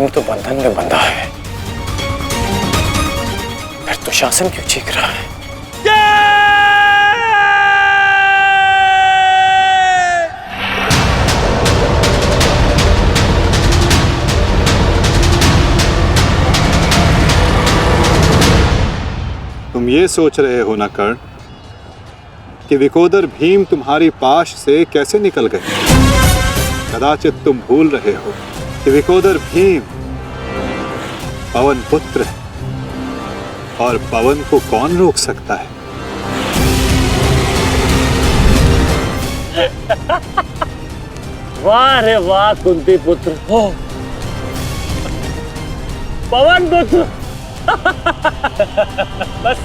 भीम तो बंधन में बंधा है, फिर दुशासन क्यों चीख रहा है? तुम ये सोच रहे हो ना कर्ण कि विकोदर भीम तुम्हारी पाश से कैसे निकल गए? कदाचित तुम भूल रहे हो कि विकोदर भीम पवन पुत्र है, और पवन को कौन रोक सकता है? वाह रे वाह कुंती पुत्र हो, पवन पुत्र। बस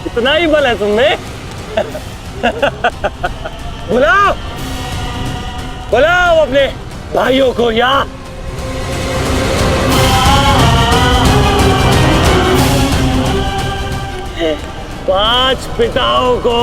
इतना ही बल है तुमने। बुलाओ बुलाओ अपने भाइयों को यहाँ। पांच पिताओं को।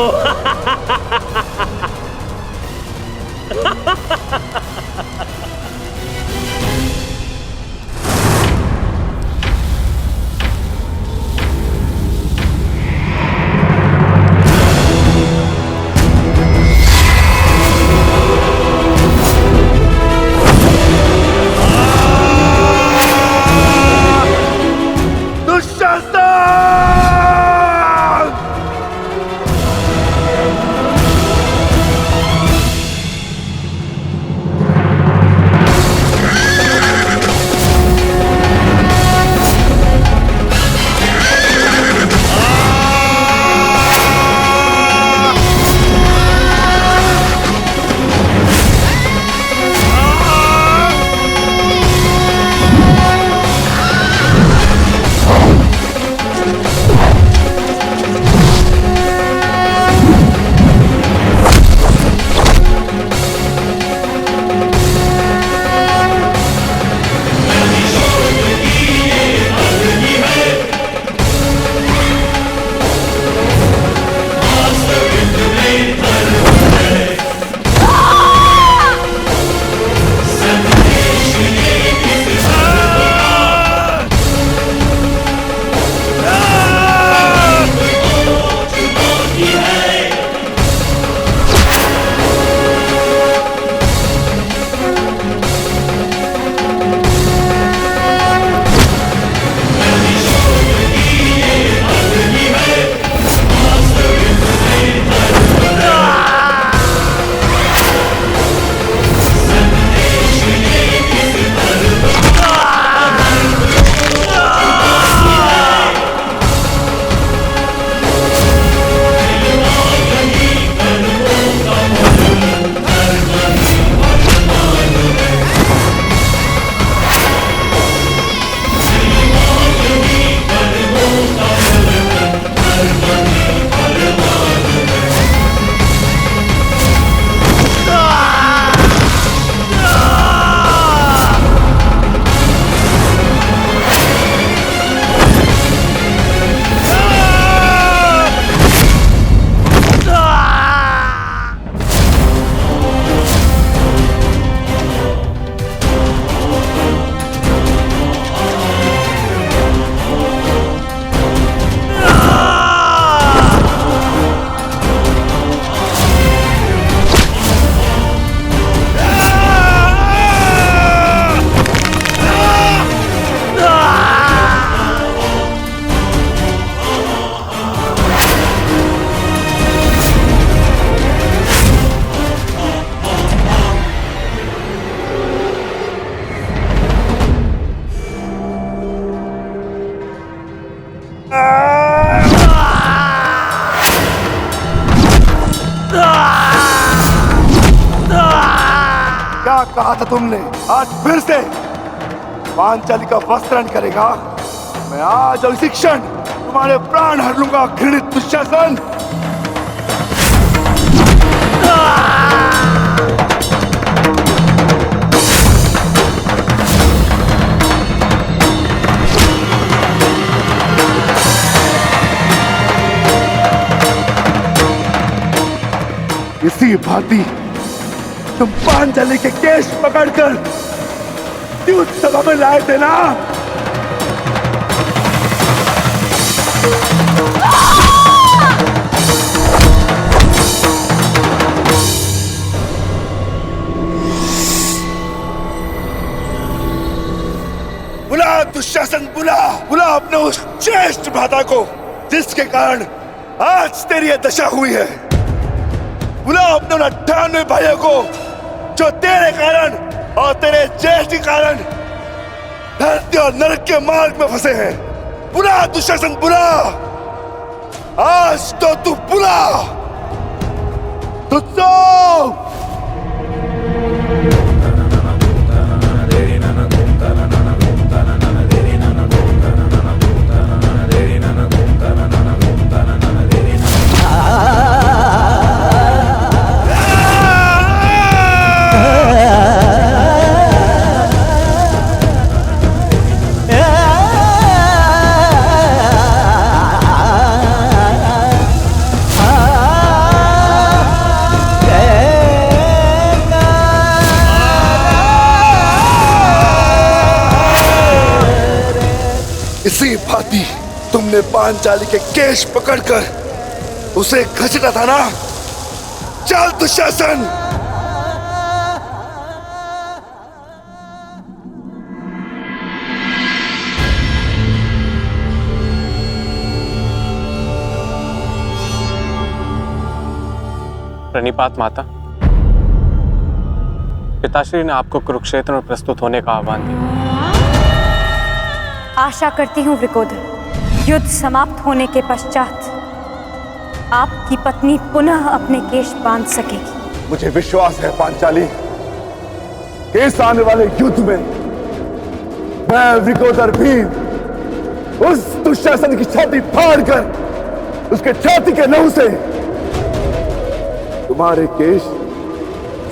क्या कहा था तुमने? आज फिर से पांचाली का वस्त्रण करेगा? मैं आज और इसी क्षण तुम्हारे प्राण हर लूंगा घृणित दुशासन। इसी भांति तुम पांचाली के केश पकड़कर द्यूत सभा में लाए थे ना? बुला दुशासन, बुला बुला अपने उस ज्येष्ठ भ्राता को जिसके कारण आज तेरी ये दशा हुई है। बुला अपने उन 98 भाइयों को जो तेरे कारण और तेरे ज्येष्ठ के कारण धरती और नरक के मार्ग में फंसे हैं। बुला दुशासन, बुला, आज तो तू बुला तुझको। इसी भांति तुमने पांचाली के केश पकड़कर उसे घसीटा था ना? चल दुशासन। प्रणिपात माता। पिताश्री ने आपको कुरुक्षेत्र में प्रस्तुत होने का आह्वान दिया। आशा करती हूँ वृकोदर, युद्ध समाप्त होने के पश्चात आपकी पत्नी पुनः अपने केश बांध सकेगी। मुझे विश्वास है पांचाली कि इस आने वाले युद्ध में मैं वृकोदर भीम उस दुशासन की छाती फाड़कर उसके छाती के लहू से तुम्हारे केश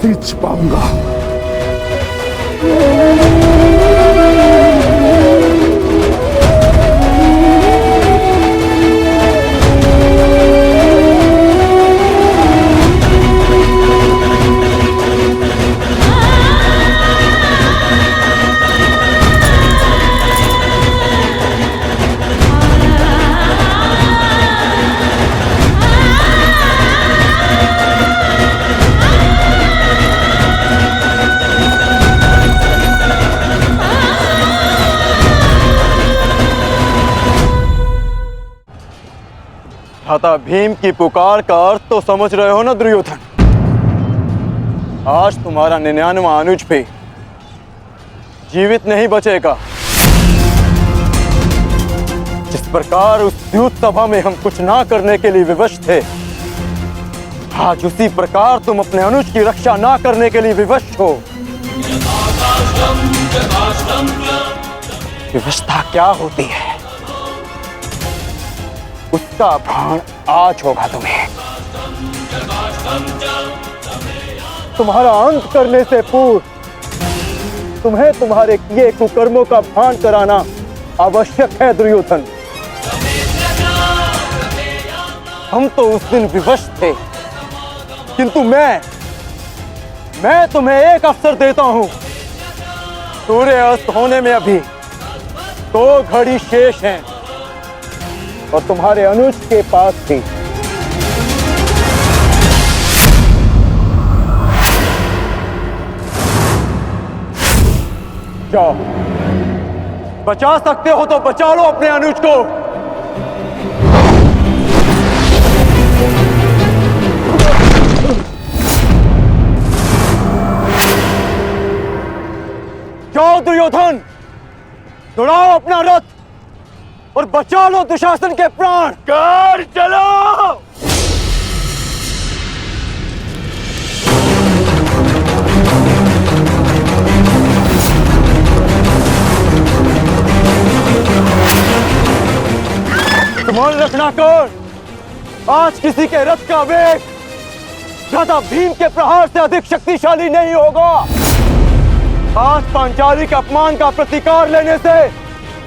सींच पाऊंगा। भ्राता भीम की पुकार का अर्थ तो समझ रहे हो ना दुर्योधन? आज तुम्हारा 99वां अनुज भी जीवित नहीं बचेगा। जिस प्रकार उस द्यूत सभा में हम कुछ ना करने के लिए विवश थे, आज उसी प्रकार तुम अपने अनुज की रक्षा ना करने के लिए विवश हो। विवशता क्या होती है उसका भान आज होगा तुम्हें। तुम्हारा अंत करने से पूर्व तुम्हें तुम्हारे किए कुकर्मों का भान कराना आवश्यक है दुर्योधन। हम तो उस दिन विवश थे, किंतु मैं तुम्हें एक अवसर देता हूं। सूर्य अस्त होने में अभी 2 घड़ी शेष हैं और तुम्हारे अनुज के पास थी। जाओ, बचा सकते हो तो बचा लो अपने अनुज को। जाओ दुर्योधन, दौड़ाओ अपना रथ और बचा लो दुशासन के प्राण। कर चलो। तुम्हारे रखना कर, आज किसी के रथ का वेग भ्राता भीम के प्रहार से अधिक शक्तिशाली नहीं होगा। आज पांचाली के अपमान का प्रतिकार लेने से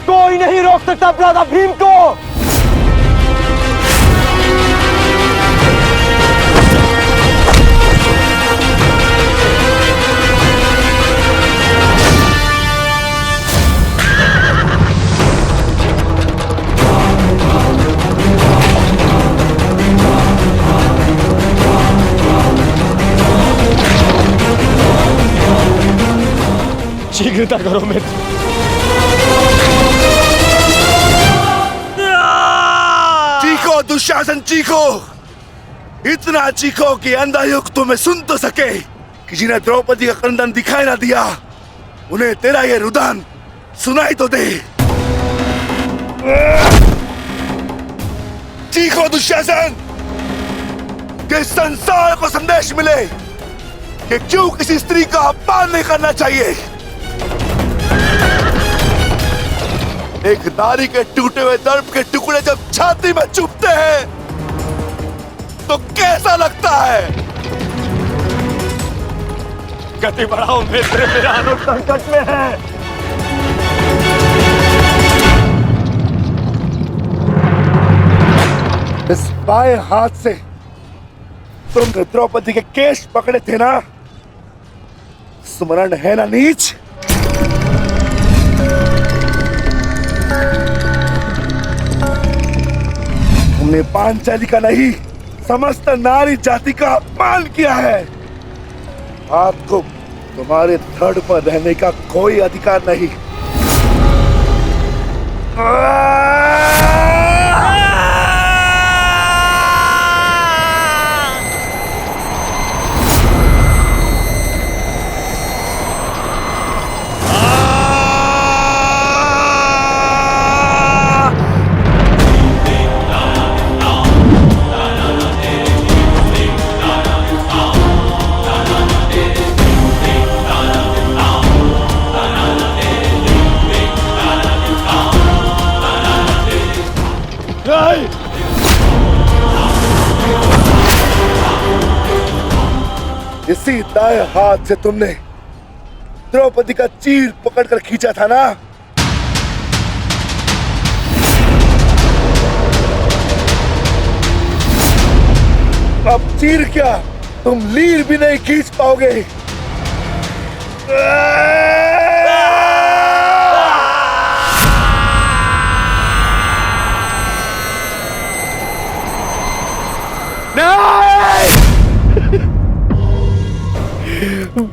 कोई नहीं रोक सकता भ्राता भीम को। वीरता करो मित्र। चीखो दुशासन चीखो, इतना चीखो कि अंधा युग तुम्हें सुन तो सके कि जिन्हें द्रौपदी का क्रंदन दिखाई ना दिया उन्हें तेरा ये रुदन सुनाई तो दे। चीखो दुशासन कि संसार को संदेश मिले कि क्यों किसी स्त्री का अपमान नहीं करना चाहिए। एक नारी के टूटे हुए दर्प के टुकड़े जब छाती में चुभते हैं तो कैसा लगता है? गति बढ़ाओ मित्र, मेरा अनुज संकट में है। इस बाएं हाथ से तुमने द्रौपदी के केश पकड़े थे ना, स्मरण है ना नीच? तुमने पांचाली का नहीं समस्त नारी जाति का अपमान किया है। आपको तुम्हारे धड़ पर रहने का कोई अधिकार नहीं। इसी दाएं हाथ से तुमने द्रौपदी का चीर पकड़कर खींचा था ना? अब चीर क्या, तुम लीर भी नहीं खींच पाओगे।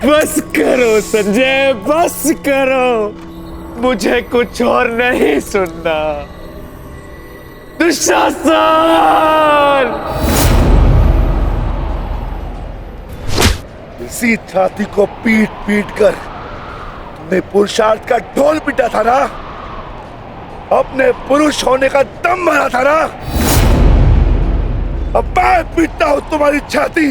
बस करो संजय, बस करो, मुझे कुछ और नहीं सुनना। दुशासन! इसी छाती को पीट पीट कर तुमने पुरुषार्थ का ढोल पीटा था ना, अपने पुरुष होने का दम भरा था ना। अब मैं पीटता हूं तुम्हारी छाती।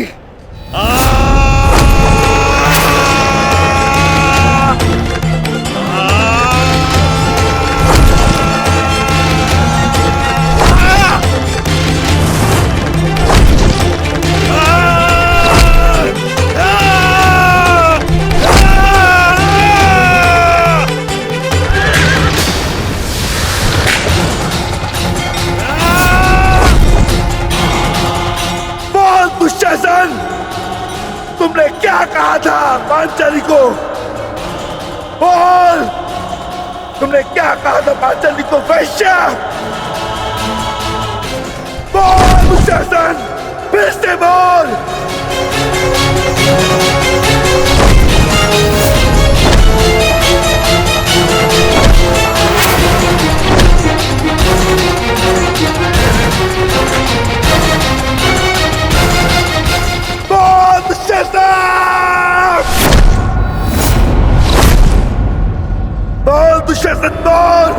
दुशासन, तुमने क्या कहा था पांचाली को? बोल, तुमने क्या कहा था पांचाली को? वैश्या! बोल दुशासन, फिर से बोल। बोल दुशासन, बोल।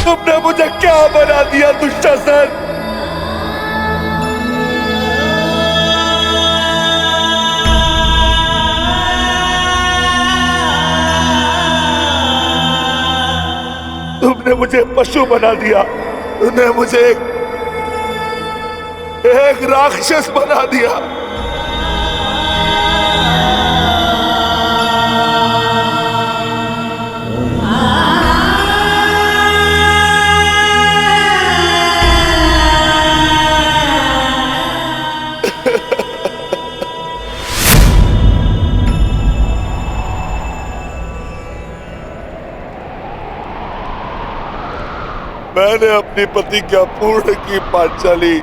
तुमने मुझे क्या बना दिया दुशासन? तुमने मुझे पशु बना दिया। तुमने मुझे एक राक्षस बना दिया। मैंने अपनी प्रतिज्ञा पूर्ण की पांचाली,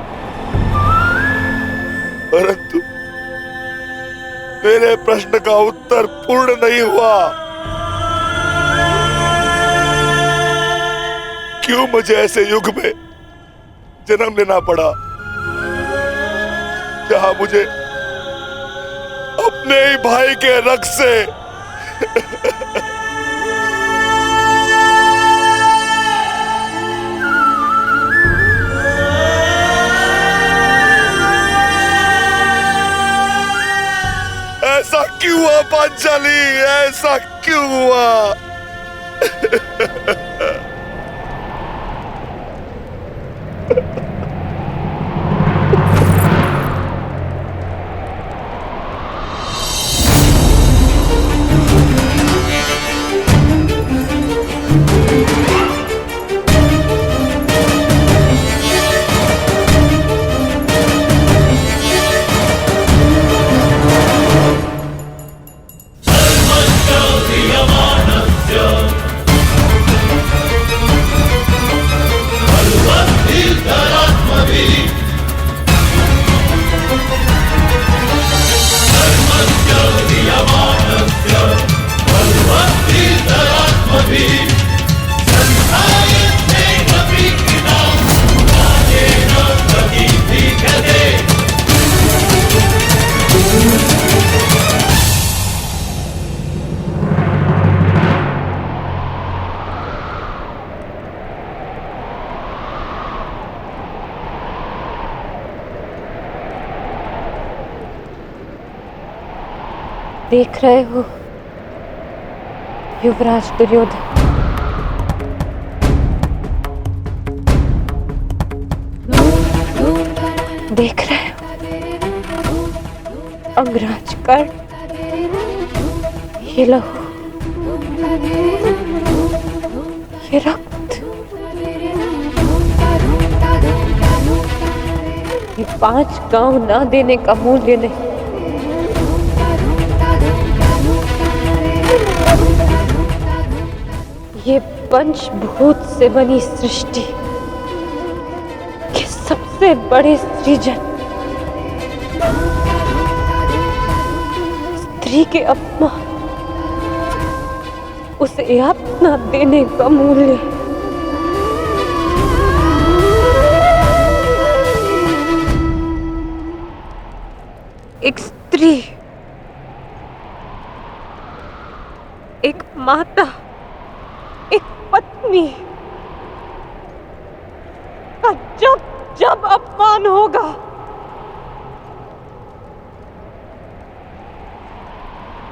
परंतु मेरे प्रश्न का उत्तर पूर्ण नहीं हुआ। क्यों मुझे ऐसे युग में जन्म लेना पड़ा जहां मुझे अपने ही भाई के रक्त से ऐसा क्यों हुआ पांचाली? ऐसा क्यों हुआ? देख रहे हो युवराज दुर्योधन, देख रहे हो अंगराज कर्ण, ये लहू, ये रक्त, ये 5 गांव ना देने का मूल्य नहीं। ये पंचभूत से बनी सृष्टि के सबसे बड़े सृजन, स्त्री के अपमान, उसे यातना देने का मूल्य। एक स्त्री, एक माता, एक पत्नी का जब जब अपमान होगा,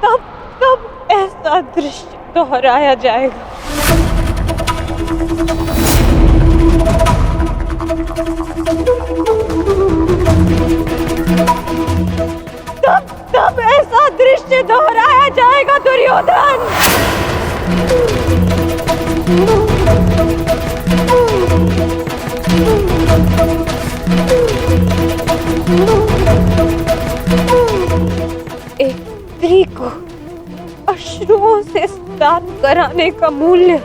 तब तब ऐसा दृश्य दोहराया जाएगा। तब तब ऐसा दृश्य दोहराया जाएगा दुर्योधन। एक स्त्री को अश्रुओं से स्नान कराने का मूल्य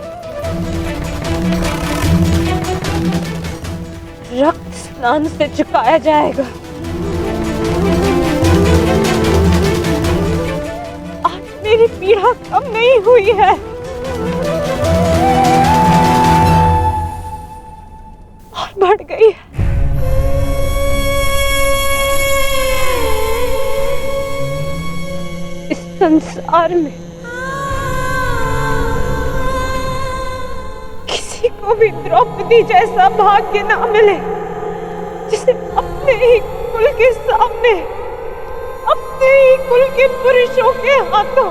रक्त स्नान से चुकाया जाएगा। आज मेरी पीड़ा कम नहीं हुई है, और बढ़ गई है। इस संसार में किसी को भी द्रौपदी जैसा भाग्य ना मिले, जिसे अपने ही कुल के सामने, अपने ही कुल के पुरुषों के हाथों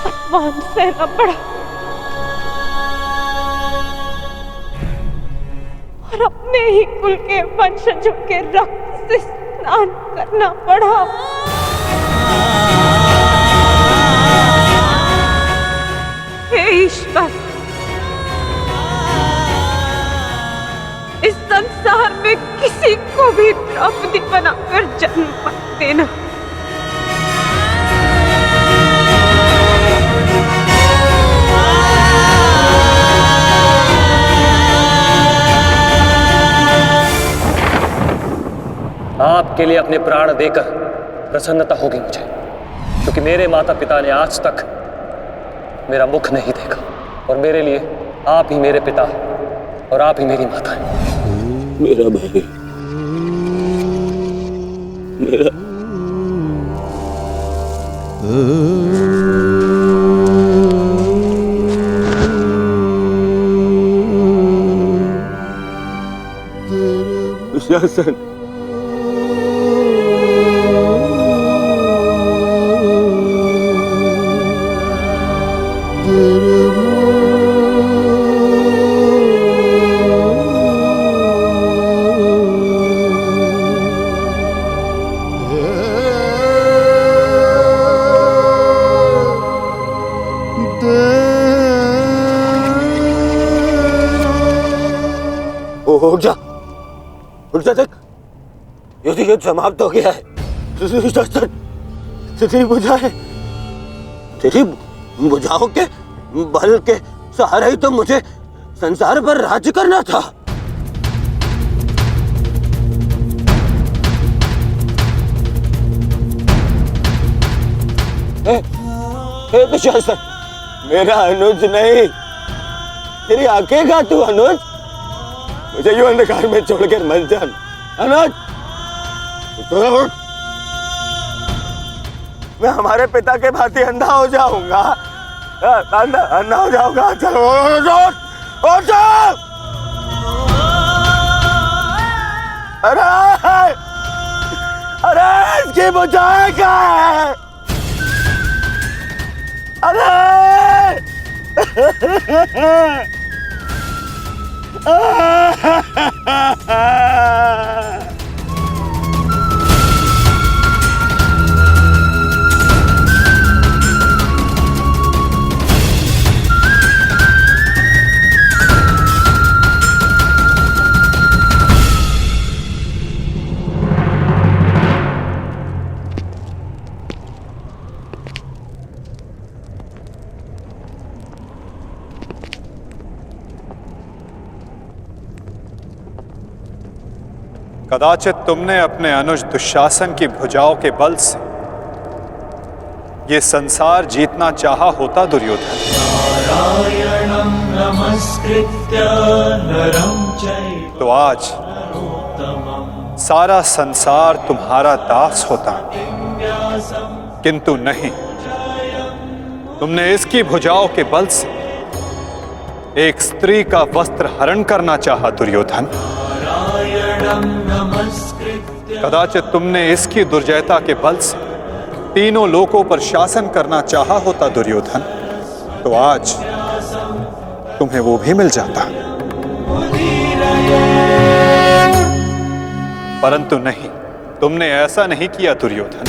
अपमान सहना पड़ा और अपने ही कुल के वंशजों के रक्त से स्नान करना पड़ा। हे ईश्वर, इस संसार में किसी को भी द्रौपदी बनाकर जन्म मत देना। आपके लिए अपने प्राण देकर प्रसन्नता होगी मुझे, क्योंकि मेरे माता पिता ने आज तक मेरा मुख नहीं देखा और मेरे लिए आप ही मेरे पिता और आप ही मेरी माता हैं। मेरा भाई, मेरा दुशासन, उठ जा देख, युद्ध समाप्त हो गया है। तेरी भुजाओं के बल के सहारे ही तो मुझे संसार पर राज्य करना था। हे दुशासन, मेरा अनुज नहीं, तेरी आंखें का तू अनुज, मुझे यूं अंधकार में छोड़कर मत जा अनुज। मैं हमारे पिता के भांति अंधा हो जाऊंगा, अंधा हो जाऊंगा। चलो अरे इसकी बुझाए क्या है? कदाचित तुमने अपने अनुज दुशासन की भुजाओं के बल से ये संसार जीतना चाहा होता दुर्योधन। तो आज सारा संसार तुम्हारा दास होता, किंतु नहीं, तुमने इसकी भुजाओं के बल से एक स्त्री का वस्त्र हरण करना चाहा दुर्योधन। कदाचित तुमने इसकी दुर्जयता के बल से तीनों लोकों पर शासन करना चाहा होता दुर्योधन, तो आज तुम्हें वो भी मिल जाता। परंतु नहीं, तुमने ऐसा नहीं किया दुर्योधन।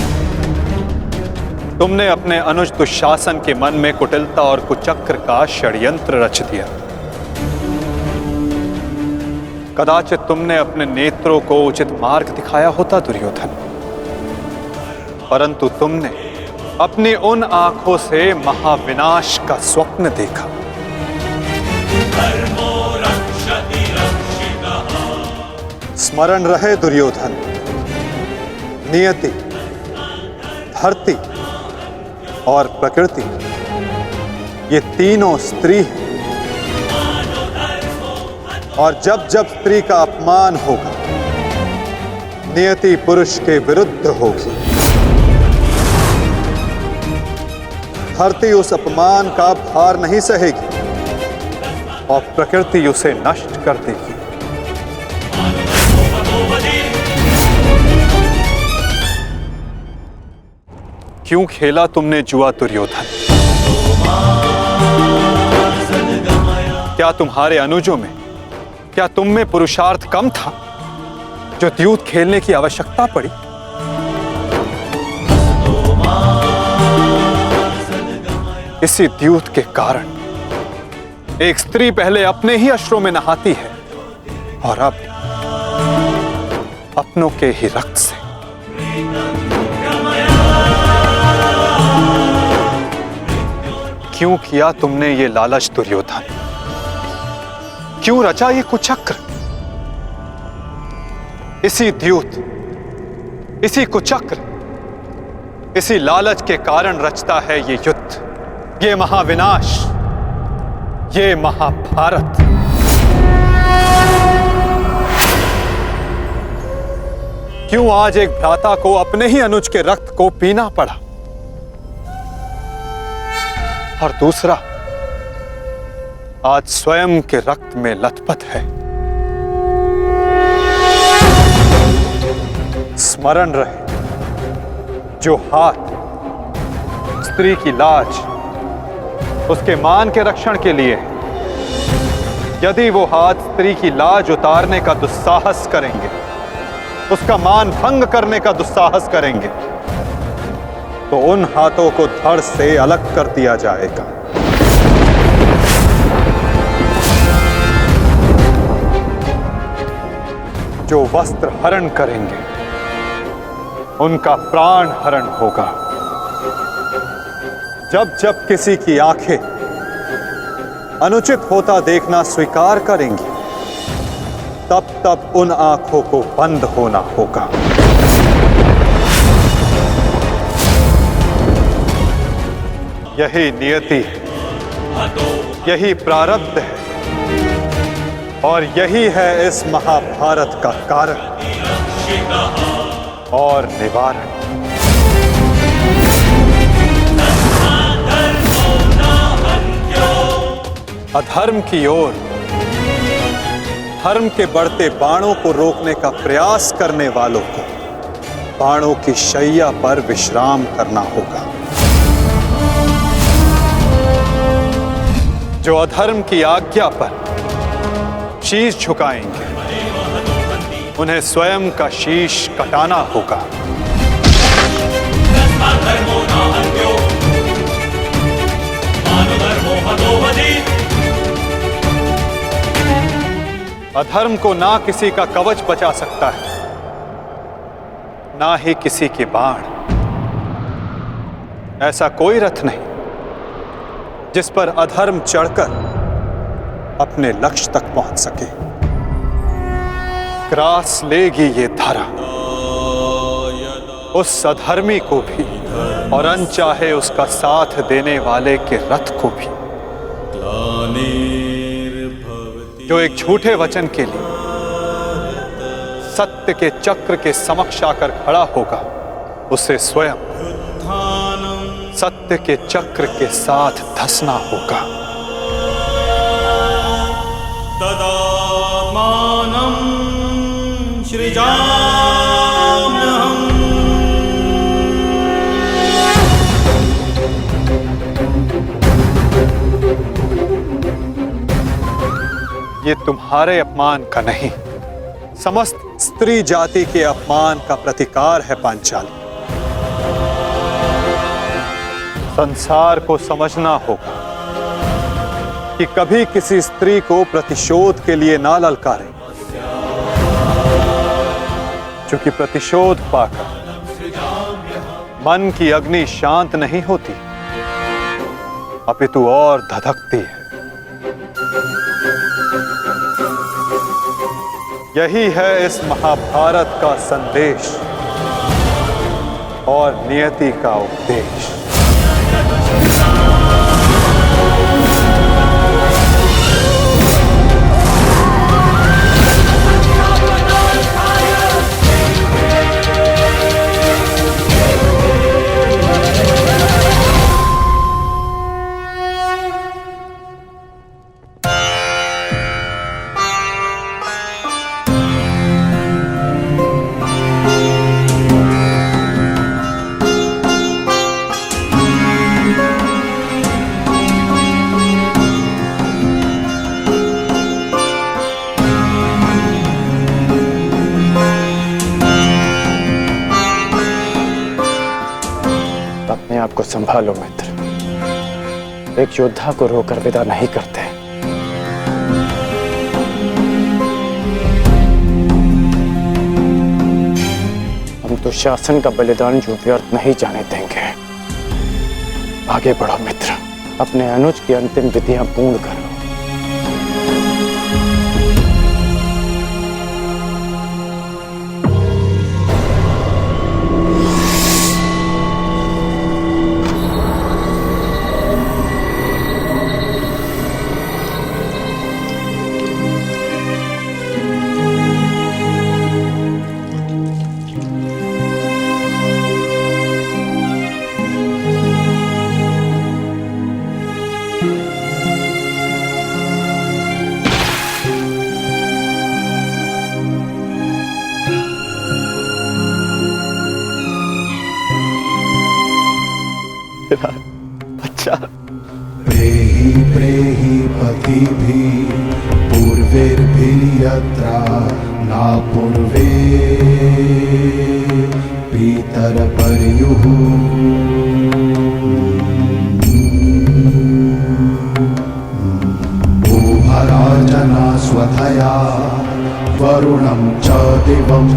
तुमने अपने अनुज दुशासन के मन में कुटिलता और कुचक्र का षड्यंत्र रच दिया। कदाचित तुमने अपने नेत्रों को उचित मार्ग दिखाया होता दुर्योधन, परंतु तुमने अपनी उन आंखों से महाविनाश का स्वप्न देखा। स्मरण रहे दुर्योधन, नियति, धरती और प्रकृति, ये तीनों स्त्री हैं, और जब जब स्त्री का अपमान होगा, नियति पुरुष के विरुद्ध होगी। धरती उस अपमान का भार नहीं सहेगी और प्रकृति उसे नष्ट कर देगी। क्यों खेला तुमने जुआ दुर्योधन? क्या तुम्हारे अनुजों में, क्या तुम में पुरुषार्थ कम था जो द्यूत खेलने की आवश्यकता पड़ी? इसी द्यूत के कारण एक स्त्री पहले अपने ही अश्रों में नहाती है और अब अपनों के ही रक्त से। क्यों किया तुमने ये लालच दुर्योधन? क्यों रचा ये कुचक्र? इसी द्यूत, इसी कुचक्र, इसी लालच के कारण रचता है ये युद्ध, ये महाविनाश, ये महाभारत। क्यों आज एक भ्राता को अपने ही अनुज के रक्त को पीना पड़ा और दूसरा आज स्वयं के रक्त में लथपथ है? स्मरण रहे, जो हाथ स्त्री की लाज, उसके मान के रक्षण के लिए, यदि वो हाथ स्त्री की लाज उतारने का दुस्साहस करेंगे, उसका मान भंग करने का दुस्साहस करेंगे, तो उन हाथों को धड़ से अलग कर दिया जाएगा। जो वस्त्र हरण करेंगे, उनका प्राण हरण होगा। जब जब किसी की आंखें अनुचित होता देखना स्वीकार करेंगी, तब तब उन आंखों को बंद होना होगा। यही नियति है, यही प्रारब्ध है और यही है इस महाभारत का कारण और निवारण। अधर्म की ओर धर्म के बढ़ते बाणों को रोकने का प्रयास करने वालों को बाणों की शैया पर विश्राम करना होगा। जो अधर्म की आज्ञा पर शीश झुकाएंगे, उन्हें स्वयं का शीश कटाना होगा। अधर्म को ना किसी का कवच बचा सकता है, ना ही किसी के बाण। ऐसा कोई रथ नहीं जिस पर अधर्म चढ़कर अपने लक्ष्य तक पहुंच सके। ग्रास लेगी ये धरा उस अधर्मी को भी और अनचाहे उसका साथ देने वाले के रथ को भी। जो एक झूठे वचन के लिए सत्य के चक्र के समक्ष आकर खड़ा होगा, उसे स्वयं सत्य के चक्र के साथ धंसना होगा। तदात्मानं सृजाम्यहम्। ये तुम्हारे अपमान का नहीं, समस्त स्त्री जाति के अपमान का प्रतिकार है पांचाली। संसार को समझना होगा कि कभी किसी स्त्री को प्रतिशोध के लिए ना ललकारें, क्योंकि प्रतिशोध पाकर मन की अग्नि शांत नहीं होती, अपितु और धधकती है। यही है इस महाभारत का संदेश और नियति का उपदेश। संभालो मित्र, एक योद्धा को रोकर विदा नहीं करते। हम तो शासन का बलिदान जो व्यर्थ नहीं जाने देंगे। आगे बढ़ो मित्र, अपने अनुज की अंतिम विधियां पूर्ण करो। अच्छा प्रेहि प्रेहि पतिभिः पूर्वैर्भिर्यत्रा न पूर्वे पितरपर्युः उभराजना स्वधया वरुणं च दिवम्।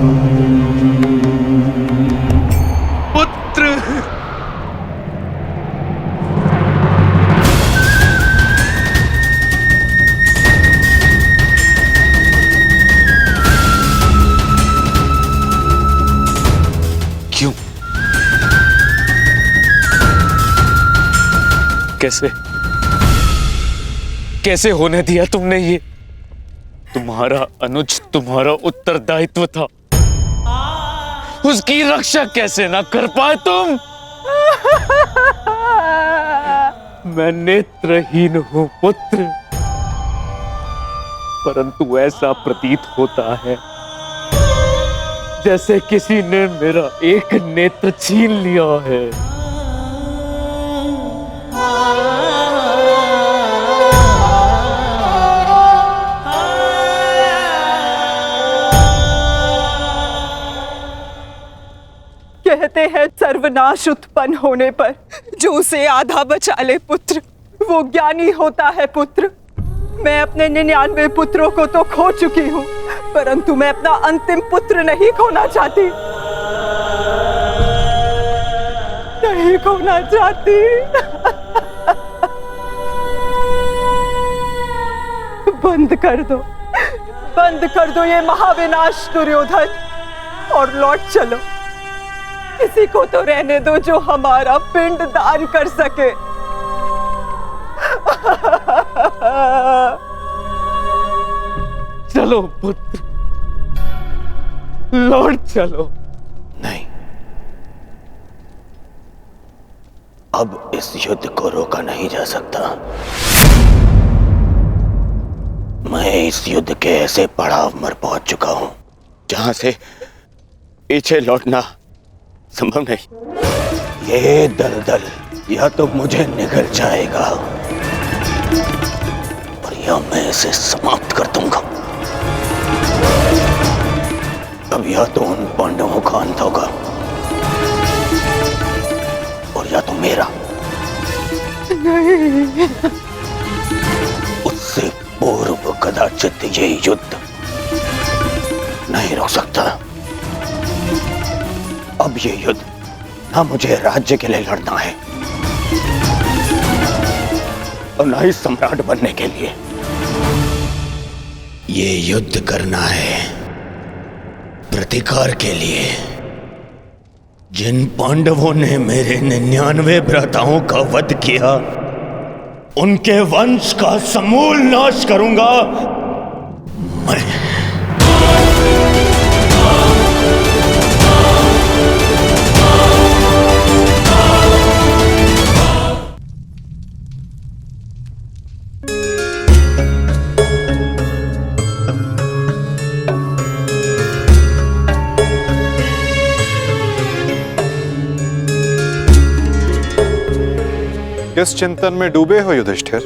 पुत्र कैसे कैसे होने दिया तुमने ये? तुम्हारा अनुज तुम्हारा उत्तरदायित्व था, उसकी रक्षा कैसे ना कर पाए तुम? मैं नेत्रहीन हूं पुत्र, परंतु ऐसा प्रतीत होता है जैसे किसी ने मेरा एक नेत्र छीन लिया है। कहते हैं सर्वनाश उत्पन्न होने पर जो उसे आधा बचा ले पुत्र, वो ज्ञानी होता है पुत्र। मैं अपने 99 पुत्रों को तो खो चुकी हूँ, परंतु मैं अपना अंतिम पुत्र नहीं खोना चाहती, नहीं खोना चाहती। बंद कर दो ये महाविनाश दुर्योधन, और लौट चलो। किसी को तो रहने दो जो हमारा पिंड दान कर सके। चलो पुत्र, लौट चलो। नहीं, अब इस युद्ध को रोका नहीं जा सकता। मैं इस युद्ध के ऐसे पड़ाव पर पहुंच चुका हूं जहां से पीछे लौटना संभव नहीं। ये दलदल या तो मुझे निगल जाएगा और या मैं इसे समाप्त कर दूंगा। अब या तो उन पांडवों का अंत होगा और या तो मेरा। नहीं। उससे पूर्व कदाचित ये युद्ध नहीं रुक सकता। अब ये युद्ध ना मुझे राज्य के लिए लड़ना है और ना ही सम्राट बनने के लिए। ये युद्ध करना है प्रतिकार के लिए। जिन पांडवों ने मेरे 99 भ्राताओं का वध किया, उनके वंश का समूल नाश करूंगा मैं। किस चिंतन में डूबे हो युधिष्ठिर?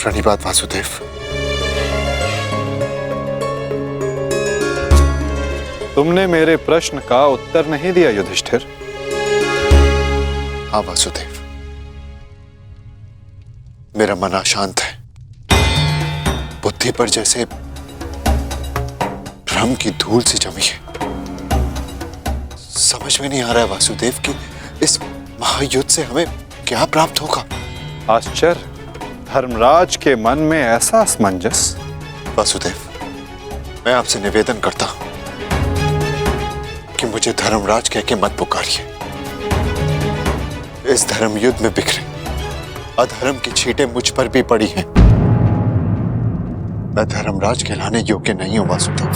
प्रणिपात वासुदेव। तुमने मेरे प्रश्न का उत्तर नहीं दिया युधिष्ठिर। हाँ वासुदेव, मेरा मन अशांत है। बुद्धि पर जैसे भ्रम की धूल सी जमी है। समझ में नहीं आ रहा है वासुदेव कि इस महायुद्ध से हमें क्या प्राप्त होगा। आश्चर्य, धर्मराज के मन में ऐसा असमंजस। वासुदेव, मैं आपसे निवेदन करता हूं कि मुझे धर्मराज कह के मत पुकारिए। इस धर्म युद्ध में बिखरे अधर्म की छींटें मुझ पर भी पड़ी हैं। मैं धर्मराज कहलाने योग्य नहीं हूं वासुदेव।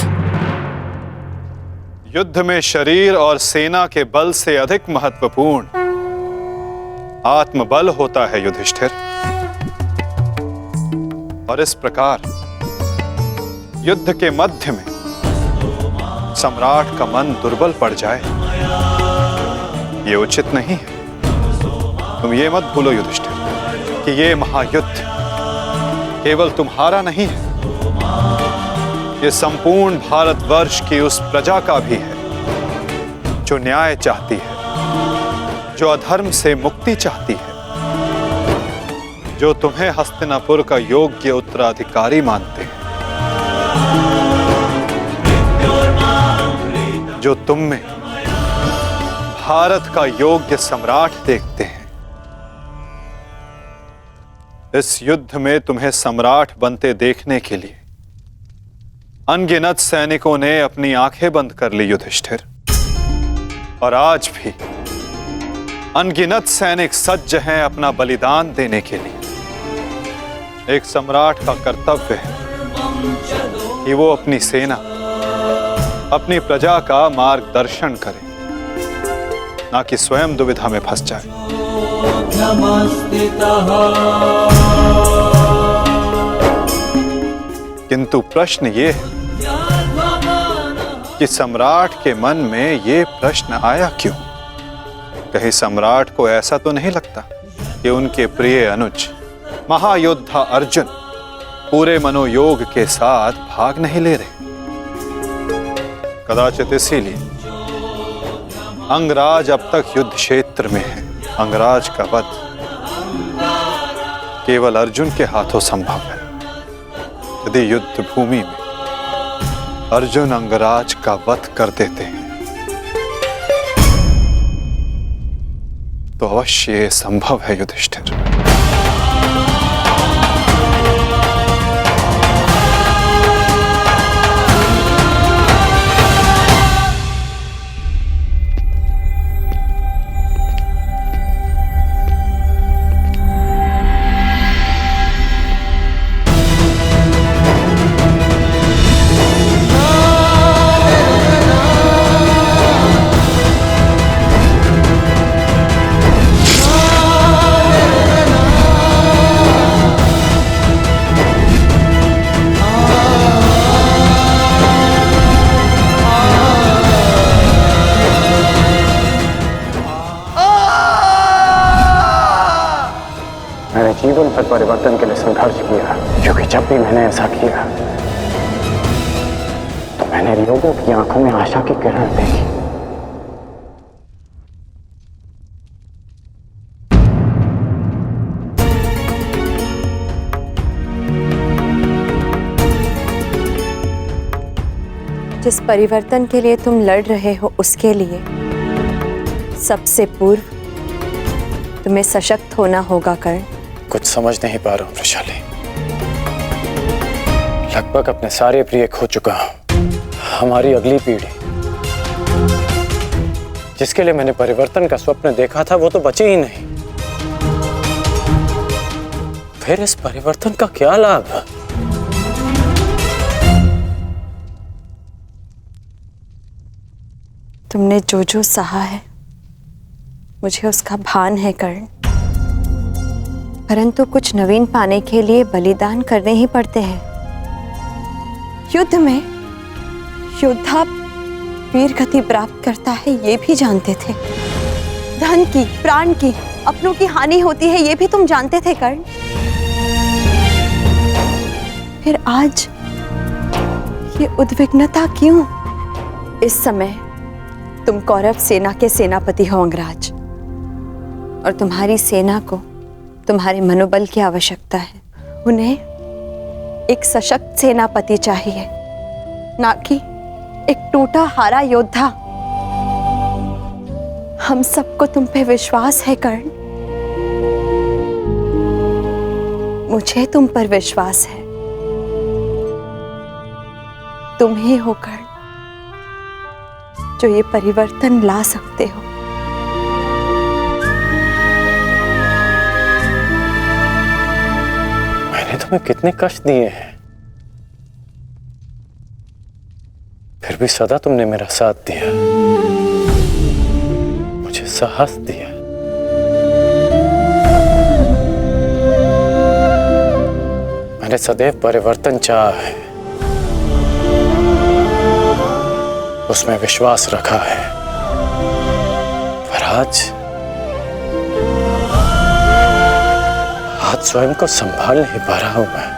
युद्ध में शरीर और सेना के बल से अधिक महत्वपूर्ण आत्मबल होता है युधिष्ठिर। और इस प्रकार युद्ध के मध्य में सम्राट का मन दुर्बल पड़ जाए, ये उचित नहीं है। तुम ये मत भूलो युधिष्ठिर कि ये महायुद्ध केवल तुम्हारा नहीं है, ये संपूर्ण भारतवर्ष की उस प्रजा का भी है जो न्याय चाहती है, जो अधर्म से मुक्ति चाहती है, जो तुम्हें हस्तिनापुर का योग्य उत्तराधिकारी मानते हैं, जो तुम में भारत का योग्य सम्राट देखते हैं। इस युद्ध में तुम्हें सम्राट बनते देखने के लिए अनगिनत सैनिकों ने अपनी आंखें बंद कर ली युधिष्ठिर। और आज भी अनगिनत सैनिक सज्ज हैं अपना बलिदान देने के लिए। एक सम्राट का कर्तव्य है कि वो अपनी सेना, अपनी प्रजा का मार्गदर्शन करे, ना कि स्वयं दुविधा में फंस जाए। किंतु प्रश्न ये है कि सम्राट के मन में ये प्रश्न आया क्यों? कहीं सम्राट को ऐसा तो नहीं लगता कि उनके प्रिय अनुज महायोद्धा अर्जुन पूरे मनोयोग के साथ भाग नहीं ले रहे? कदाचित इसीलिए अंगराज अब तक युद्ध क्षेत्र में है। अंगराज का वध केवल अर्जुन के हाथों संभव है। यदि युद्ध भूमि में अर्जुन अंगराज का वध कर देते हैं तो अवश्य ये संभव है युधिष्ठिर। जीवन भर परिवर्तन के लिए संघर्ष किया, क्योंकि जब भी मैंने ऐसा किया तो मैंने लोगों की आंखों में आशा की किरण देखी। जिस परिवर्तन के लिए तुम लड़ रहे हो उसके लिए सबसे पूर्व तुम्हें सशक्त होना होगा कर्ण। कुछ समझ नहीं पा रहा हूं वृषाली। लगभग अपने सारे प्रिय खो चुका हूं। हमारी अगली पीढ़ी जिसके लिए मैंने परिवर्तन का स्वप्न देखा था वो तो बची ही नहीं। फिर इस परिवर्तन का क्या लाभ? तुमने जो जो सहा है मुझे उसका भान है कर्ण, परंतु कुछ नवीन पाने के लिए बलिदान करने ही पड़ते हैं। युद्ध में योद्धा वीर गति प्राप्त करता है ये भी जानते थे। धन की, प्राण की, अपनों की हानि होती है ये भी तुम जानते थे कर्ण। फिर आज ये उद्विग्नता क्यों? इस समय तुम कौरव सेना के सेनापति हो अंगराज, और तुम्हारी सेना को तुम्हारे मनोबल की आवश्यकता है। उन्हें एक सशक्त सेनापति चाहिए, ना कि एक टूटा हारा योद्धा। हम सबको तुम पे विश्वास है कर्ण, मुझे तुम पर विश्वास है। तुम ही हो कर्ण जो ये परिवर्तन ला सकते हो। मैंने तुम्हें कितने कष्ट दिए हैं, फिर भी सदा तुमने मेरा साथ दिया, मुझे साहस दिया। मैंने सदैव परिवर्तन चाहा है, उसमें विश्वास रखा है, पर आज स्वयं को संभाल नहीं पा रहा हूं मैं।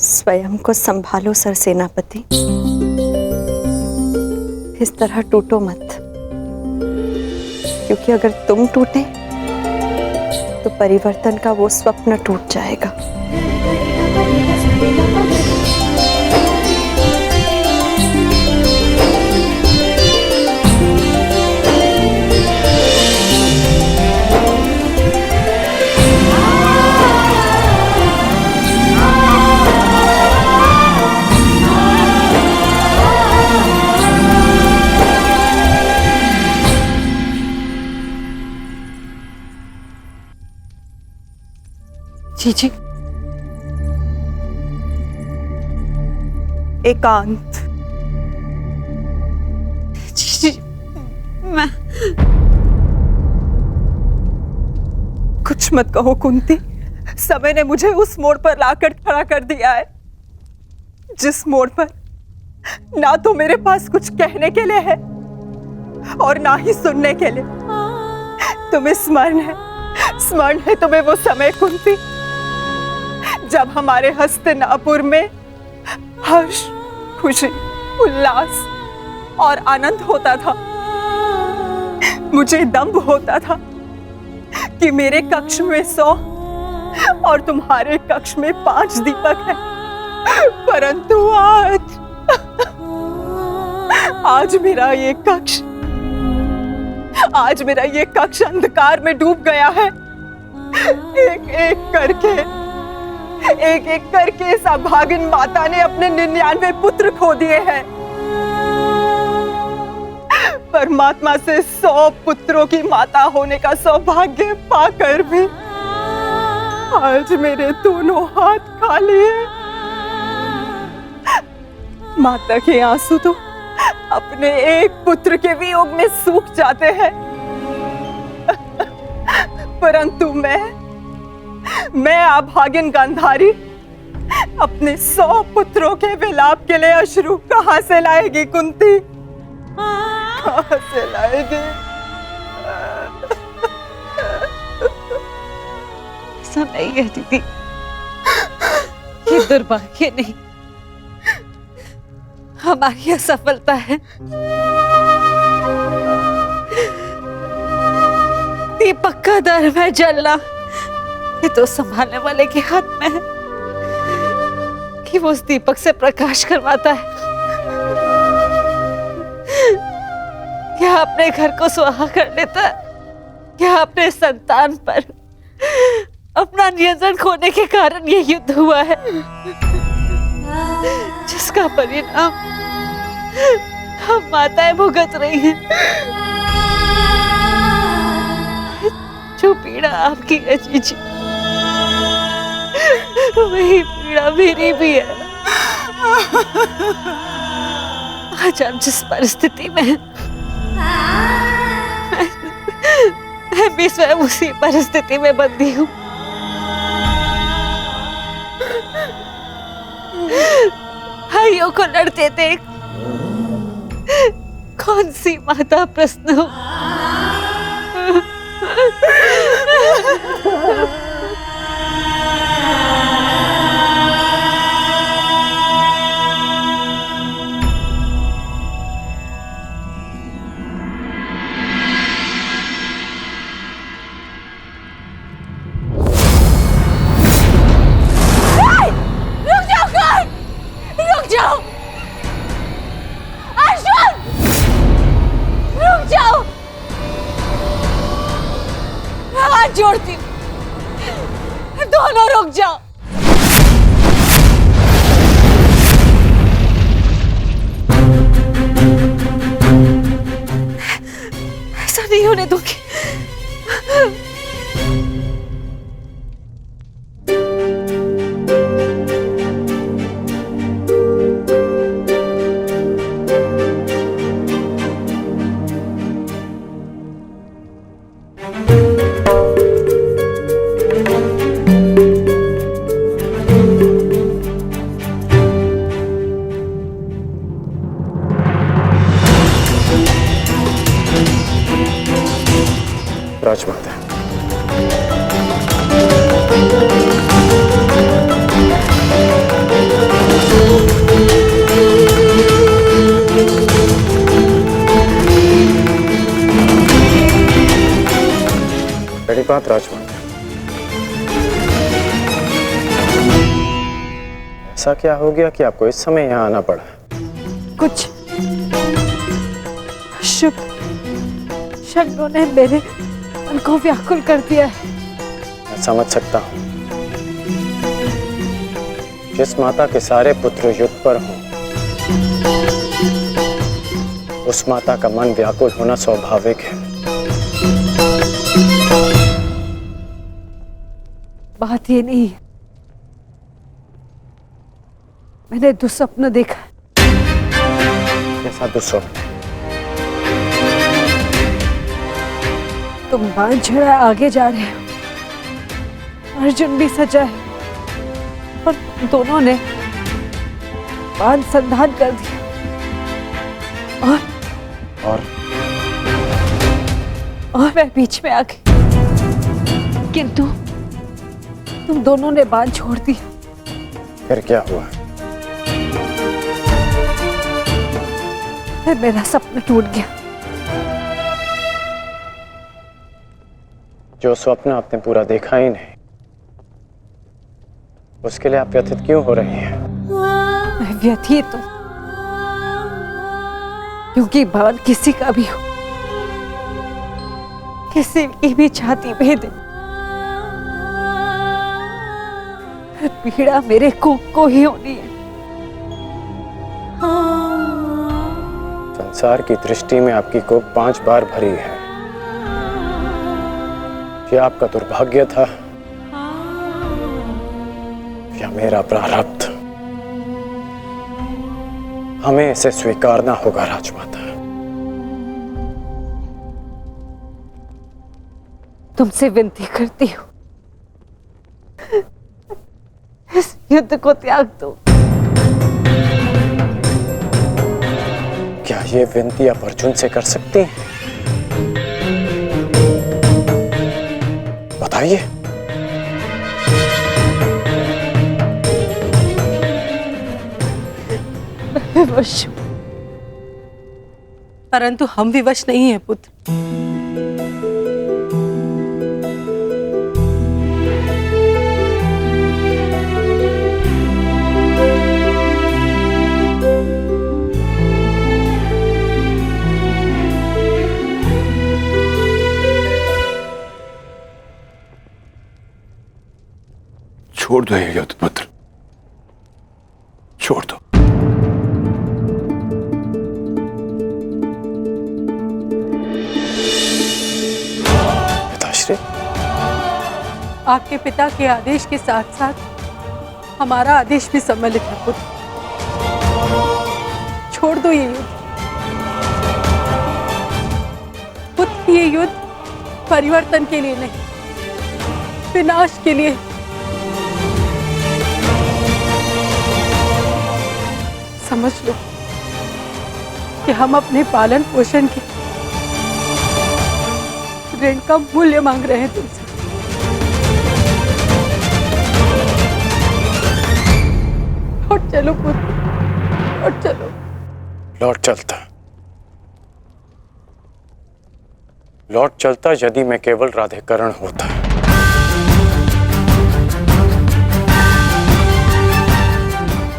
स्वयं को संभालो सर सेनापति, इस तरह टूटो मत, क्योंकि अगर तुम टूटे तो परिवर्तन का वो स्वप्न टूट जाएगा। जी एकांत। जी मैं कुछ मत कहो कुंती, समय ने मुझे उस मोड़ पर लाकर खड़ा कर दिया है जिस मोड़ पर ना तो मेरे पास कुछ कहने के लिए है और ना ही सुनने के लिए। तुम्हें स्मरण है तुम्हें वो समय कुंती जब हमारे हस्तिनापुर में हर्ष, खुशी, उल्लास और आनंद होता था। मुझे दंभ होता था कि मेरे कक्ष में 100 और तुम्हारे कक्ष में 5 दीपक हैं, परंतु आज मेरा ये कक्ष अंधकार में डूब गया है। एक एक करके इस अभागिन माता ने अपने 99 पुत्र खो दिए हैं। परमात्मा से 100 पुत्रों की माता होने का सौभाग्य पाकर भी आज मेरे दोनों हाथ खाली हैं। माता के आंसू तो अपने एक पुत्र के वियोग में सूख जाते हैं, परंतु मैं अभागिन गांधारी अपने 100 पुत्रों के विलाप के लिए अश्रु कहां से लाएगी कुंती? कहां से लाएगी? ऐसा नहीं है दीदी, ये दुर्भाग्य नहीं, हमारी असफलता है। दीपक का दर में जलना ये तो संभालने वाले के हाथ में है कि वो उस दीपक से प्रकाश करवाता है या अपने घर को सुहा कर लेता है या अपने संतान पर अपना नियंत्रण खोने के कारण ये युद्ध हुआ है, जिसका परिणाम हम माताएं भुगत रही हैं। जो पीड़ा आपकी है जीजी, वही पीड़ा मेरी भी है। आज हम जिस परिस्थिति में हैं, मैं भी स्वयं उसी परिस्थिति में बंदी हूँ। भाइयों को लड़ते देख कौन सी माता प्रश्न हो। छोड़ती हूँ। दोनों रुक जाओ। ऐसा नहीं होने दूंगी। राजमाता, बड़ी बात राजमाता, ऐसा क्या हो गया कि आपको इस समय यहाँ आना पड़ा? कुछ शुभ शब्दों ने मेरे मन को व्याकुल कर दिया है। मैं समझ सकता हूँ। जिस माता के सारे पुत्र युद्ध पर हों, उस माता का मन व्याकुल होना स्वाभाविक है। बात ये नहीं है, मैंने दुस्वप्न देखा। कैसा दुस्वप्न? तुम बांध छड़ा आगे जा रहे हो, अर्जुन भी सजा है, और दोनों ने बांध संधान कर दिया। और मैं बीच में आ गई, किंतु तुम दोनों ने बांध छोड़ दिया। फिर क्या हुआ? फिर मेरा सपना टूट गया। जो स्वप्न आपने पूरा देखा ही नहीं, उसके लिए आप व्यथित क्यों हो रही हैं? मैं व्यथित हूं क्योंकि बाण किसी का भी हो, किसी की भी छाती भेदे, पीड़ा मेरे को ही होनी है। संसार की दृष्टि में आपकी कोख 5 बार भरी है। ये आपका दुर्भाग्य था या मेरा प्रारब्ध? हमें इसे स्वीकारना होगा राजमाता। तुमसे विनती करती हूँ, इस युद्ध को त्याग दो। क्या ये विनती आप अर्जुन से कर सकती हैं? बताइए। मैं विवश हूं, परंतु हम विवश नहीं हैं पुत्र। छोड़ दो ये युद्ध पुत्र, छोड़ दो। पिताश्री, आपके पिता के आदेश के साथ साथ हमारा आदेश भी सम्मिलित है पुत्र। छोड़ दो ये युद्ध पुत्र। ये युद्ध परिवर्तन के लिए नहीं, विनाश के लिए। समझ लो कि हम अपने पालन पोषण के ऋण का मूल्य मांग रहे हैं तुमसे। लौट चलो पुत्र, लौट चलो। लौट चलता यदि मैं केवल राधेकरण होता।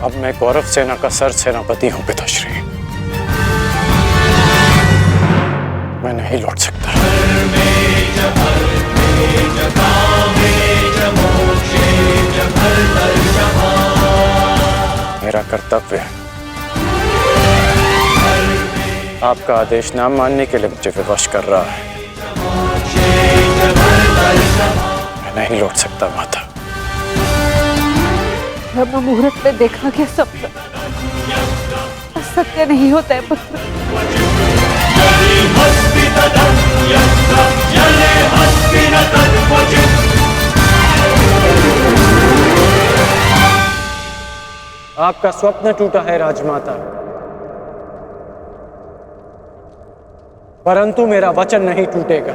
अब मैं कौरव सेना का सर सेनापति हूं पिताश्री, मैं नहीं लौट सकता। कर्तव्य है। आपका आदेश ना मानने के लिए मुझे विवश कर रहा है। मैं नहीं लौट सकता माता। ब्रह्म मुहूर्त में देखा गया सपना सत्य नहीं होता है पुत्र। आपका स्वप्न टूटा है राजमाता, परंतु मेरा वचन नहीं टूटेगा।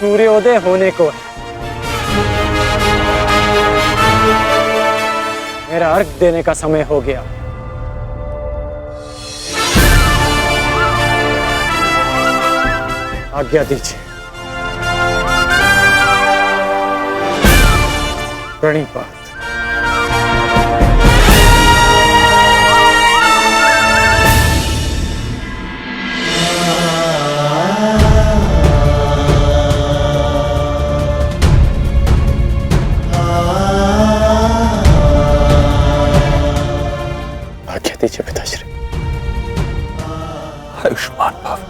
सूर्योदय होने को है। मेरा अर्घ देने का समय हो गया। आज्ञा दीजिए। प्रणिपात। आज्ञा दीजिए पिताश्री। आयुष्मान भव।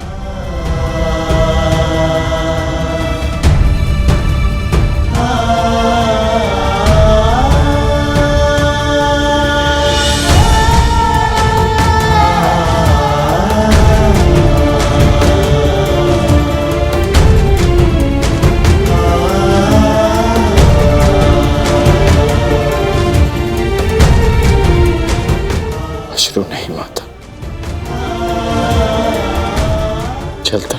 अश्रु नहीं माता, चलता।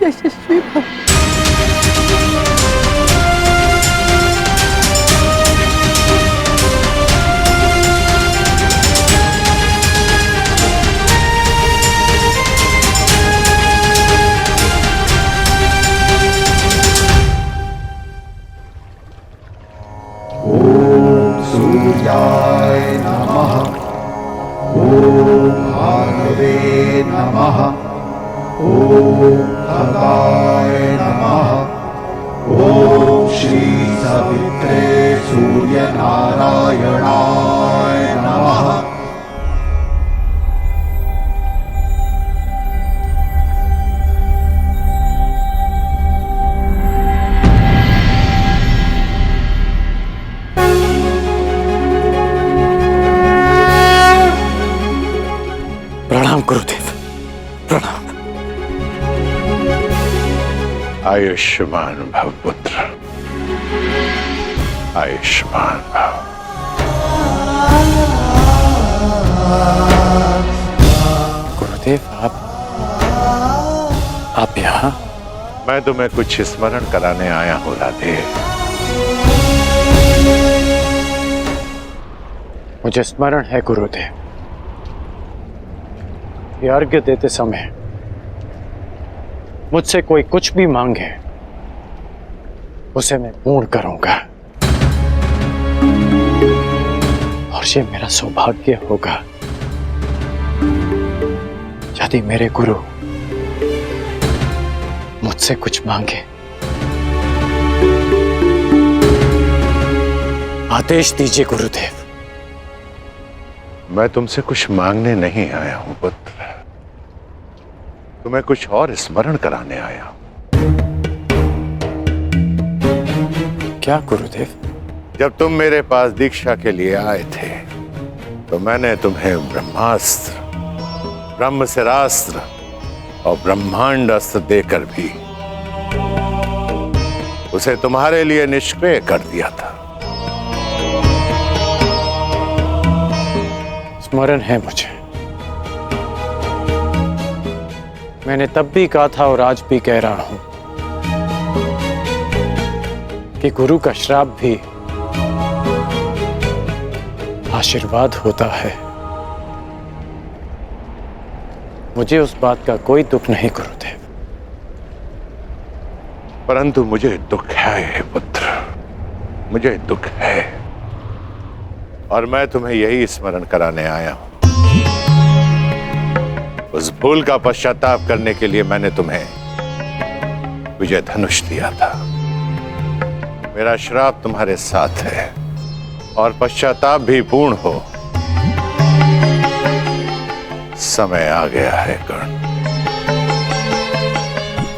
यशस्वी भव। सूर्याय नमः। ॐ भार्गवे नमः। ॐ खगाय नमः। ॐ श्री सवित्रे सूर्यनारायणाय नमः। प्रणाम गुरुदेव, प्रणाम। आयुष्मान भव पुत्र, आयुष्मान भव। गुरुदेव आप यहाँ? मैं तुम्हें कुछ स्मरण कराने आया हूँ राधे। मुझे स्मरण है गुरुदेव। ये अर्घ्य देते समय मुझसे कोई कुछ भी मांगे उसे मैं पूर्ण करूंगा, और ये मेरा सौभाग्य होगा यदि मेरे गुरु मुझसे कुछ मांगे। आदेश दीजिए गुरुदेव। मैं तुमसे कुछ मांगने नहीं आया हूं पुत्र, तुम्हें कुछ और स्मरण कराने आया हूं। क्या गुरुदेव? जब तुम मेरे पास दीक्षा के लिए आए थे तो मैंने तुम्हें ब्रह्मास्त्र, ब्रह्मशिरास्त्र और ब्रह्मांड अस्त्र देकर भी उसे तुम्हारे लिए निष्क्रिय कर दिया था। स्मरण है मुझे। मैंने तब भी कहा था और आज भी कह रहा हूं कि गुरु का श्राप भी आशीर्वाद होता है। मुझे उस बात का कोई दुख नहीं गुरुदेव। परंतु मुझे दुख है पुत्र, मुझे दुख है, और मैं तुम्हें यही स्मरण कराने आया हूं उस भूल का पश्चाताप करने के लिए मैंने तुम्हें विजय धनुष दिया था। मेरा श्राप तुम्हारे साथ है और पश्चाताप भी पूर्ण हो। समय आ गया है कर्ण,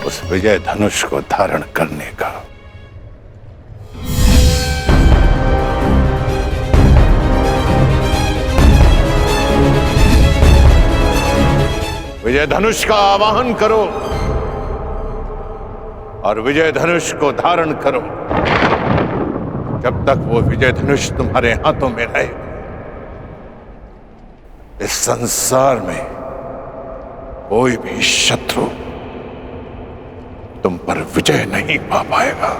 उस विजय धनुष को धारण करने का। विजय धनुष का आवाहन करो और विजय धनुष को धारण करो। जब तक वो विजय धनुष तुम्हारे हाथों में रहे, इस संसार में कोई भी शत्रु तुम पर विजय नहीं पा पाएगा।